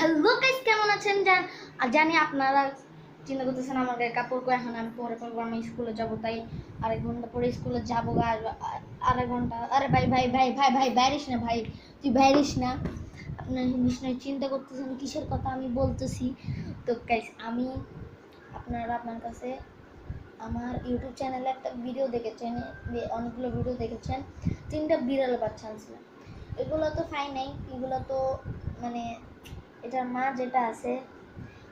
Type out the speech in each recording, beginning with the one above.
Hello guys, কেমন আছেন? জানি আপনারা চিন্তা করতেছেন আমার গায়ে কাপড় কো, এখন আমি পরে পরবো, আমি স্কুলে যাবো, তাই আরেক ঘন্টা পরে স্কুলে যাবো। আর আরেক ঘন্টা, আরে ভাই ভাই ভাই ভাই ভাই বাইরিস না ভাই, তুই বাইরিস না। আপনার নিশ্চয়ই চিন্তা করতেছেন কিসের কথা আমি বলতেছি। তো গাইস, আমি আপনার কাছে আমার ইউটিউব চ্যানেলে একটা ভিডিও দেখেছেন, অনেকগুলো ভিডিও দেখেছেন, 3টা বিড়াল বাচ্চা আনছিলাম। এগুলো তো ফাই নাই, এগুলো তো মানে এটার মা যেটা আছে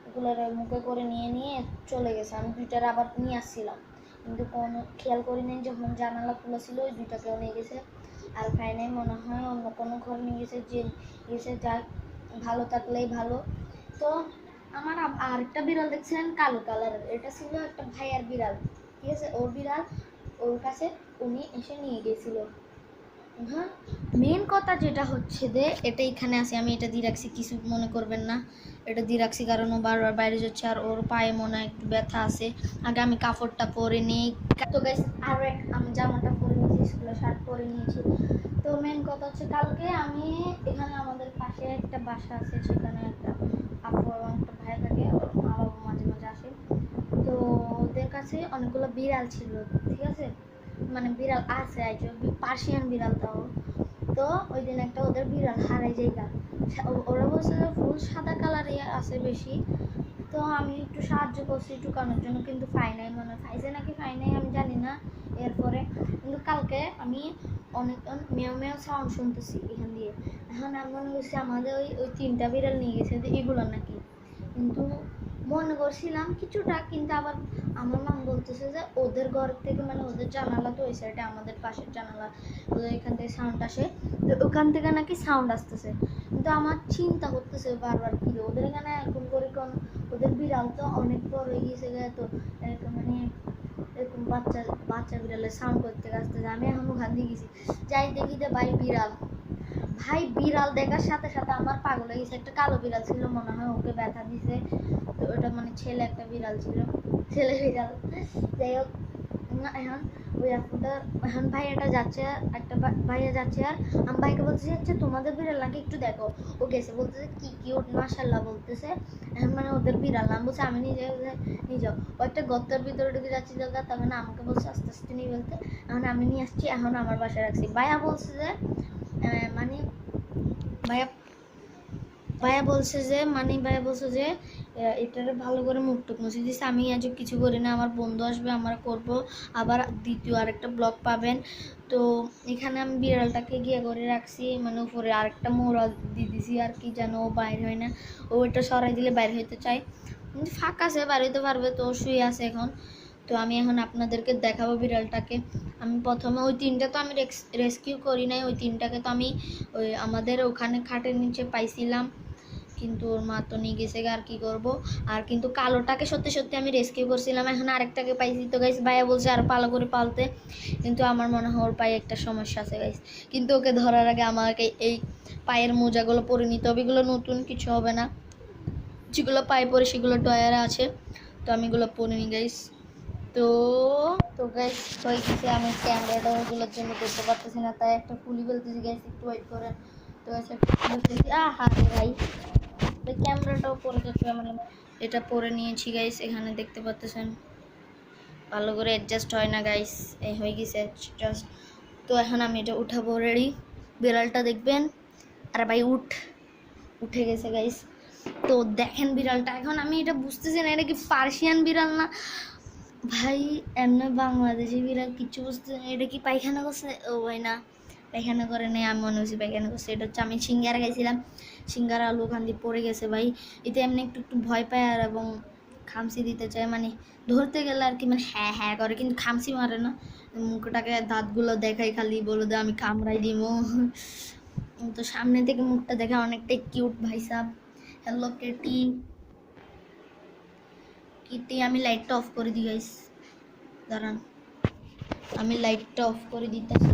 এগুলোর মুখে করে নিয়ে নিয়ে চলে গেছে। আমি 2টার আবার নিয়ে আসছিলাম, কিন্তু কোনো খেয়াল করি নাই, যখন জানালা খোলা ছিল ওই 2টাকেও নিয়ে গেছে। আর খাই নাই, মনে হয় অন্য কোনো ঘরে নিয়ে গেছে, যে গেছে, যা ভালো থাকলেই ভালো। তো আমার আরেকটা বিড়াল দেখছিলেন কালো কালারের, এটা ছিল একটা ভাইয়ার বিড়াল, ঠিক আছে, ওর বিড়াল, ওর কাছে উনি এসে নিয়ে গেছিল। হ্যাঁ, মেন কথা যেটা হচ্ছে যে এটা এখানে আছে, আমি এটা দিয়ে রাখছি, কিছু মনে করবেন না। এটা দিয়ে রাখছি কারণ ও বারবার বাইরে যাচ্ছে, আর ওর পায়ে মনে হয় একটু ব্যথা আছে। আগে আমি কাপড়টা পরে নিই। তো গাইস, আরও আমি জামাটা পরে নিয়েছি, স্কুলের শার্ট পরে নিয়েছি। তো মেন কথা হচ্ছে, কালকে আমি এখানে আমাদের পাশে একটা বাসা আছে, সেখানে একটা আপু এবং একটা ভাই থাকে, ওর মা বাবা মাঝে মাঝে আসে। তো ওদের কাছে অনেকগুলো বিড়াল ছিল, ঠিক আছে, মানে বিড়াল আছে, পার্সিয়ান বিড়াল তাও। তো ওই দিন একটা ওদের বিড়াল হারাই যাইগা, ওরা বলছে যে ফুল সাদা কালারই আছে বেশি। তো আমি একটু সাহায্য করছি টুকানোর জন্য, কিন্তু পাই নাই, মানে পাইছে নাকি পাই নাই আমি জানি না। এরপরে কিন্তু কালকে আমি অনেক মেয় মেয় সাউন্ড শুনতেছি এখান দিয়ে। এখন আমি মনে করছি আমাদের ওই 3টা বিড়াল নিয়ে গেছে, যে এগুলো নাকি, কিন্তু মনে করছিলাম কিছুটা, কিন্তু আবার আমার মা বলতেছে যে ওদের ঘর থেকে, মানে ওদের জানালা তো ওই সাইডে, আমাদের পাশের জানালা, ওদের এখান থেকে সাউন্ড আসে, তো ওখান থেকে নাকি সাউন্ড আসতেছে। কিন্তু আমার চিন্তা করতেছে বারবার, কি ওদের এখানে এখন করে কোন, ওদের বিড়াল তো অনেক বড় হয়ে গিয়েছে, তো এরকম মানে এরকম বাচ্চা বাচ্চা বিড়ালের সাউন্ড করতে আসতেছে। আমি এখন ওখান দিয়ে গেছি, যাই দেখি যে ভাই বিড়াল, ভাই বিড়াল দেখার সাথে সাথে আমার পাগল হয়ে গেছে। একটা কালো বিড়াল ছিল, মনে হয় ওকে ব্যথা দিছে, তো ওটা মানে ছেলে একটা বিড়াল ছিল, ছেলে বিড়াল। যাই হোক, এখন ওই আপুটা, এখন ভাইয়াটা যাচ্ছে, একটা ভাইয়া যাচ্ছে, আর আমি ভাইকে বলতেছি আচ্ছা তোমাদের বিড়াল নাকি, একটু দেখো। ও গেছে, বলতেছে কি কিউট মাশাআল্লাহ বলতেছে। এখন মানে ওদের বিড়াল নাম বলছে, আমি নিজে নিজেও ও একটা গর্তের ভিতরে ঢুকে যাচ্ছি জায়গা, তখন আমাকে বলছে আস্তে আস্তে নিয়ে বলতে। এখন আমি নিয়ে আসছি, এখন আমার বাসায় রাখছি। ভাইয়া বলছে যে মানে ভাইয়া ভাইয়া বলছে যে এটারে ভালো করে মুখটুক মুছে দিচ্ছে। আমি আজ কিছু করি না, আমার বন্ধু আসবে, আমরা করব আবার দ্বিতীয় আরেকটা ব্লগ পাবেন। তো এখানে আমি বিড়ালটাকে গিয়ে করে রাখছি, মানে উপরে আরেকটা মোড়া দিয়ে দিছি, আর কি যেন ও বাইরে হয় না, ওইটা সরাই দিলে বাইরে হইতে চাই, কিন্তু ফাঁকা আছে, বাইরে হইতে পারবে, তো শুয়ে আছে এখন। তো আমি এখন আপনাদেরকে দেখাবো বিড়ালটাকে। আমি প্রথমে ওই 3টা তো আমি রেস্কিউ করি নাই, ওই 3টাকে তো আমি ওই আমাদের ওখানে খাটের নিচে পাইছিলাম, কিন্তু ওর মা তো নিয়ে গেছে, আর কি করব। আর কিন্তু কালোটাকে সত্যি সত্যি আমি রেস্কিউ করছিলাম, এখন আরেকটাকে পাইছি। তো গাইস, ভাইয়া বলছে আর ভালো করে পালতে, কিন্তু আমার মনে হয় ওর পায়ে একটা সমস্যা আছে গাইস, কিন্তু ওকে ধরার আগে আমাকে এই পায়ের মোজাগুলো পরে নিতে হবে। এগুলো নতুন কিছু হবে না, যেগুলো পায়ে পরে সেগুলো ডয়ারে আছে, তো আমি এগুলো পরে নিই গাইস। তো তো গাইস হয়ে গেছে, আমি ক্যামেরাটা ওগুলোর জন্য করতে পারতেছি না, তাই একটা খুলি ফেলতেছি গাইস, একটু ওয়েট করেন। তো গাইস একটা খুলতেছি, ভাই ক্যামেরাটাও পরে যাচ্ছে, মানে এটা পরে নিয়েছি গাইস, এখানে দেখতে পাচ্ছেন ভালো করে অ্যাডজাস্ট হয় না গাইস, এই হয়ে গেছে জাস্ট। তো এখন আমি এটা উঠাবো, রেডি, বিড়ালটা দেখবেন। আরে ভাই উঠে গেছে গাইস। তো দেখেন বিড়ালটা, এখন আমি এটা বুঝতেছি না এটা কি পার্সিয়ান বিড়াল না ভাই, এমনি বাংলাদেশি বিড়াল, কিছু বুঝতে না, এটা কি পায়খানা করছে? ও ভাই না, পায়খানা করে নেই, আমি মনে হচ্ছে পায়খানা করছে। এটা হচ্ছে আমি সিঙ্গারা খাইছিলাম, সিঙ্গারা আলু ওখান দিয়ে পড়ে গেছে ভাই। এতে এমনি একটু একটু ভয় পায়, আর এবং খামসি দিতে চায়, মানে ধরতে গেলে আর কি, মানে হ্যাঁ হ্যাঁ করে, কিন্তু খামসি মারে না। মুখটাকে দাঁতগুলো দেখাই, খালি বলে দে আমি কামড়াই দিব। তো সামনে থেকে মুখটা দেখা অনেকটাই কিউট ভাই সাব। হ্যালো কেটি, আমি লাইটটা অফ করে দিই গাইস, দাঁড়ান আমি লাইটটা অফ করে দিতেছি।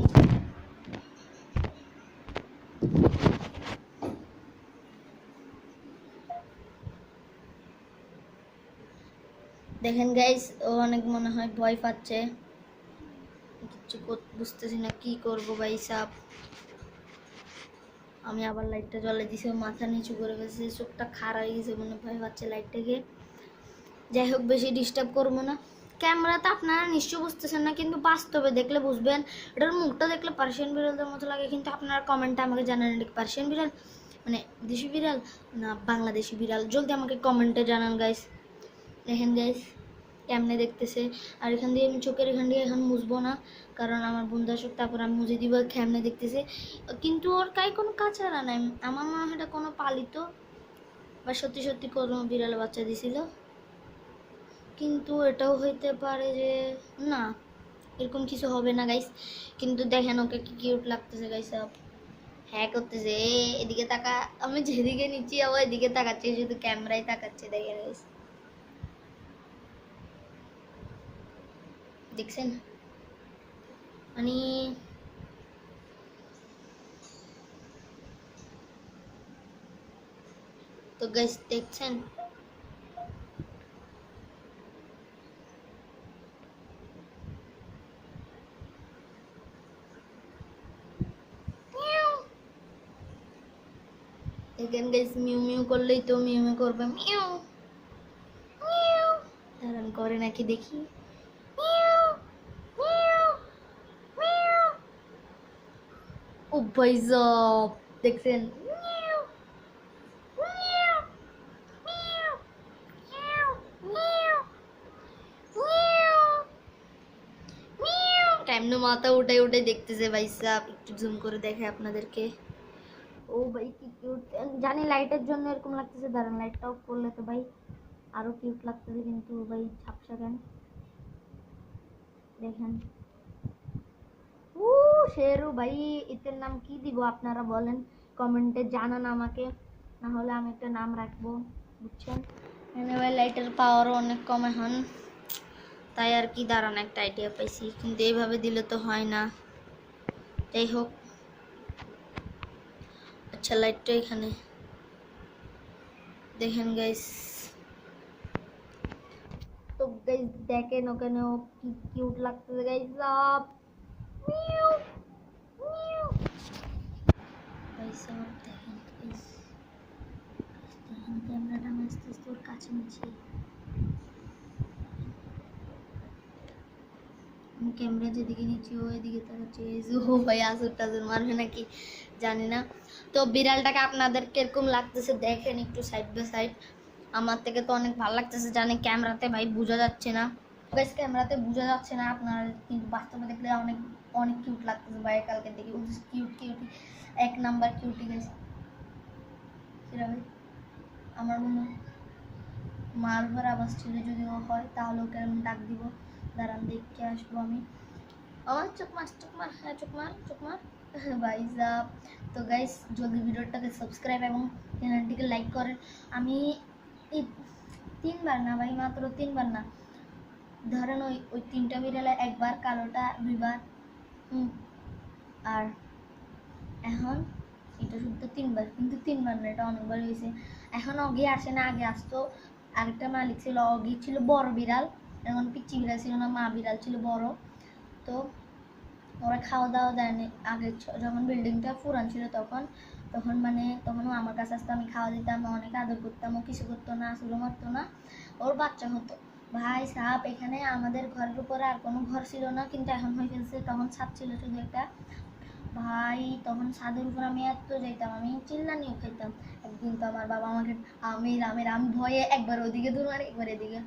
দেখেন গাইস, ও অনেক মনে হয় ভয় পাচ্ছে, কিছু বুঝতেছি না কি করব ভাই সাব। আমি আবার লাইটটা জ্বলে দিয়েছি, মাথা নিচু করে গেছে, চোখটা খাড়া হয়ে গেছে, মনে ভয় পাচ্ছে লাইটটাকে। যাই হোক, বেশি ডিস্টার্ব করবো না। ক্যামেরাতে আপনারা নিশ্চয় বুঝতেছেন না, কিন্তু বাস্তবে দেখলে বুঝবেন। এটার মুখটা দেখলে পার্সিয়ান বিড়ালদের মতো লাগে, কিন্তু আপনারা কমেন্টে আমাকে জানান এটা পার্সিয়ান বিড়াল মানে দেশি বিড়াল না বাংলাদেশি বিড়াল, জলদি আমাকে কমেন্টে জানান গাইস। দেখেন গাইস কেমনে দেখতেছে। আর এখান দিয়ে আমি চোখের এখান দিয়ে এখন মুছবো না, কারণ আমার বন্ধু আসুক, তারপর আমি মুছে দিব। কেমনে দেখতেছে, কিন্তু ওর গায়ে কোনো কাঁচারা নাই। আমার মনে হয় এটা কোনো পালিত বা সত্যি সত্যি কোনো বিড়াল বাচ্চা দিছিল, কিন্তু এটাও হইতে পারে যে না, এরকম কিছু হবে না গাইস। কিন্তু দেখেন ওকে কি কিউট লাগতেছে গাইস। হ্যাঁ করতেছে, এদিকে তাকা, আমি যেদিকে নিচ্ছি আবার এদিকে তাকাচ্ছে, শুধু ক্যামেরায় তাকাচ্ছে। দেখেন গাইস, দেখছেন মানে তো গাইস দেখছেন। দেখেন গাইস, মিউ মিউ করলেই তো মিউ মিউ করবে, মিউ মিউ। দাঁড়ান করে নাকি দেখি। Mu mu mu. ও ভাই সাব, দেখছেন। Mu mu mu mu mu mu mu. কেমনে মাথা উঠাই উঠাই দেখতেছে ভাই সাব, একটু জুম করে দেখে আপনাদেরকে। ও ভাই কি কিউট, জানি লাইটের জন্য এরকম লাগতেছে। দাঁড়ান লাইটটা অফ করলে তো ভাই আরো কিউট লাগতেছে, কিন্তু ভাই ঝাপসা কেন দেখেন। ও শেরু ভাই, এটার নাম কি দিব আপনারা বলেন, কমেন্টে জানান আমাকে, না হলে আমি একটা নাম রাখবো, বুঝছেন। এনে ভাই লাইটের পাওয়ারও অনেক কম এখন, তাই আর কি। দাঁড়ান একটা আইডিয়া পাইছি, কিন্তু এইভাবে দিলে তো হয় না। যাই হোক, আচ্ছা লাইটটা এখানে দেখেন গাইস। তো গাইস দেখেন ওখানে ও কি কিউট লাগতেছে গাইস। সব মিউ মিউ গাইস, সব দেখেন গাইস। দেখেন ক্যামেরাটা আমি আস্তে আস্তে ওর কাছে নিচ্ছি। আমি ক্যামেরা যেদিকে নিচ্ছি ও এদিকে তাকাচ্ছে। ও ভাই আসুর টাজুর মারবে নাকি জানি না। তো বিড়ালটাকে আপনাদের কিরকম লাগতেছে দেখেন একটু সাইড বাই সাইড। আমার থেকে তো অনেক ভালো লাগতেছে, জানি ক্যামেরাতে ভাই বোঝা যাচ্ছে না গাইস, ক্যামেরাতে বোঝা যাচ্ছে না আপনার, কিন্তু বাস্তবে দেখলে অনেক অনেক কিউট লাগতেছে ভাই। কালকে দেখি কিউট কিউটি, এক নাম্বার কিউটি গাইস। সেটা ভাই আমার মনে মারবার আওয়াজ ছিল, যদি ও হয় তাহলে ওকে আমি ডাক দিব। দাঁড়ান দেখে আসবো আমি। আমার চোখ মার চোখ মার, হ্যাঁ চোখ মার চোখ মার ভাই সাব। তো গাইস জলদি ভিডিওটাকে সাবস্ক্রাইব এবং চ্যানেলটিকে লাইক করেন। আমি এই 3বার না ভাই, মাত্র 3বার না, ধরেন ওই ওই 3টা বিড়ালে একবার, কালোটা 2বার, আর এখন এটা শুধু 3বার, কিন্তু 3বার না, এটা অনেকবার হয়েছে। এখন অগি আসে না, আগে আসতো। আরেকটা মালিক ছিল, অগি ছিল বড় বিড়াল, এখন পিচ্চি বিড়াল ছিল না, মা বিড়াল ছিল বড়। তো ওরা খাওয়া দাওয়া দেয়নি আগে, যখন বিল্ডিংটা পুরান ছিল তখন তখন মানে তখনও আমার কাছে আসতো, আমি খাওয়া দিতাম, অনেক আদর করতাম, ও কিছু করতো না, আসলে মারতো না, ওর বাচ্চা হতো। ভাই সাপ, এখানে আমাদের ঘরের উপরে আর কোনো ঘর ছিল না, কিন্তু এখন হয়ে গেছে। তখন ছাদ ছিল শুধু একটা ভাই, তখন ছাদের উপর আমি এত যাইতাম, আমি চিল্লানিও খাইতাম। একদিন তো আমার বাবা আমাকে আমি ভয়ে একবার ওদিকে দূর মারি, একবার এদিকে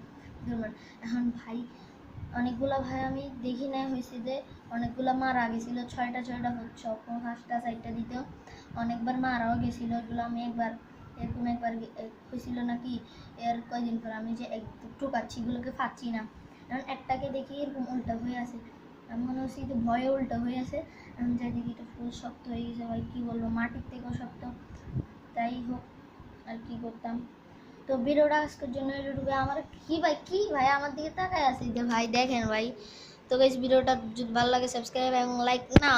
দূর মারি। এখন ভাই অনেকগুলা ভাই আমি দেখি না হয়েছে যে অনেকগুলা মারা গেছিলো, 6টা 6টা হচ্ছে, 5টা 4টা দিতেও অনেকবার মারাও গেছিল। ওগুলো আমি একবার এরকম একবার হয়েছিল নাকি, এর কয়দিন পর আমি যে একটু কাচ্ছি এগুলোকে পাচ্ছি না, কারণ একটাকে দেখি এরকম উল্টা হয়ে আছে, আমি মনে হচ্ছে তো ভয়ে উল্টা হয়ে আছে। আমি যাই দেখি এটা ফুল শক্ত হয়ে গেছে ভাই, কী বলবো, মাটির থেকেও শক্ত। তাই হোক, আর কি করতাম। তো ভিডিওটা আজকের জন্য ইউটিউবে আমার কি ভাই আমার দিকে তাকায় আছে যে ভাই দেখেন ভাই। তো গাইস ভিডিওটা যদি ভালো লাগে সাবস্ক্রাইব এবং লাইক না